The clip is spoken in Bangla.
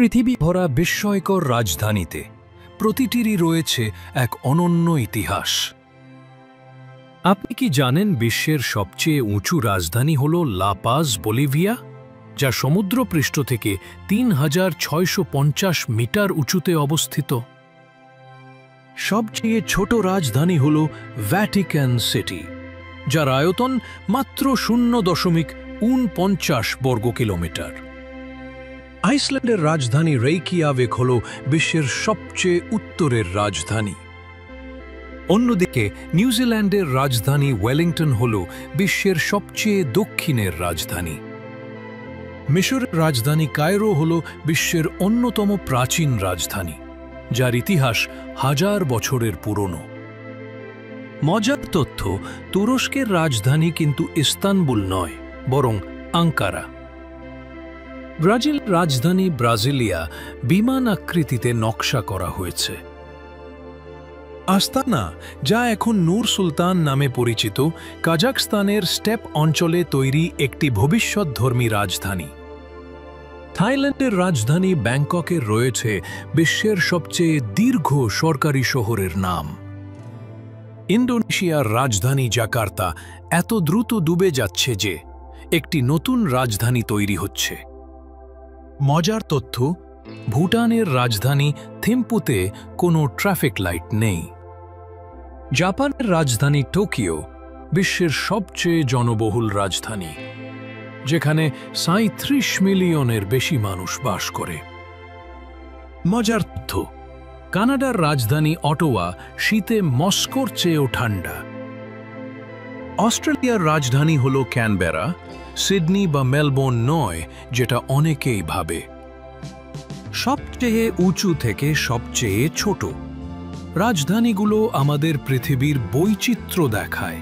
পৃথিবী ভরা বিস্ময়কর রাজধানীতে প্রতিটিরই রয়েছে এক অনন্য ইতিহাস। আপনি কি জানেন বিশ্বের সবচেয়ে উঁচু রাজধানী হল লা পাজ, বলিভিয়া, যা সমুদ্রপৃষ্ঠ থেকে ৩৬৫০ মিটার উঁচুতে অবস্থিত? সবচেয়ে ছোট রাজধানী হল ভ্যাটিকান সিটি, যার আয়তন মাত্র 0.49 বর্গ কিলোমিটার। আইসল্যান্ডের রাজধানী রেইকিয়াভিক হল বিশ্বের সবচেয়ে উত্তরের রাজধানী। অন্যদিকে নিউজিল্যান্ডের রাজধানী ওয়েলিংটন হল বিশ্বের সবচেয়ে দক্ষিণের রাজধানী। মিশরের রাজধানী কায়রো হল বিশ্বের অন্যতম প্রাচীন রাজধানী, যার ইতিহাস হাজার বছরের পুরনো। মজার তথ্য, তুরস্কের রাজধানী কিন্তু ইস্তানবুল নয়, বরং আঙ্কারা। ব্রাজিল রাজধানী ব্রাজিলিয়া বিমান আকৃতিতে নকশা করা হয়েছে। আস্তানা, যা এখন নূর সুলতান নামে পরিচিত, কাজাখস্তানের স্টেপ অঞ্চলে তৈরি একটি ভবিষ্যৎধর্মী রাজধানী। থাইল্যান্ডের রাজধানী ব্যাংককের রয়েছে বিশ্বের সবচেয়ে দীর্ঘ সরকারি শহরের নাম। ইন্দোনেশিয়ার রাজধানী জাকার্তা এত দ্রুত ডুবে যাচ্ছে যে একটি নতুন রাজধানী তৈরি হচ্ছে। মজার তথ্য, ভুটানের রাজধানী থিম্পুতে কোনো ট্রাফিক লাইট নেই। জাপানের রাজধানী টোকিও বিশ্বের সবচেয়ে জনবহুল রাজধানী, যেখানে ৩৭ মিলিয়নের বেশি মানুষ বাস করে। মজার তথ্য, কানাডার রাজধানী অটোয়া শীতে মস্কোর চেয়েও ঠান্ডা। অস্ট্রেলিয়ার রাজধানী হল ক্যানবেরা, সিডনি বা মেলবোর্ন নয়, যেটা অনেকেই ভাবে। সবচেয়ে উঁচু থেকে সবচেয়ে ছোট রাজধানীগুলো আমাদের পৃথিবীর বৈচিত্র্য দেখায়।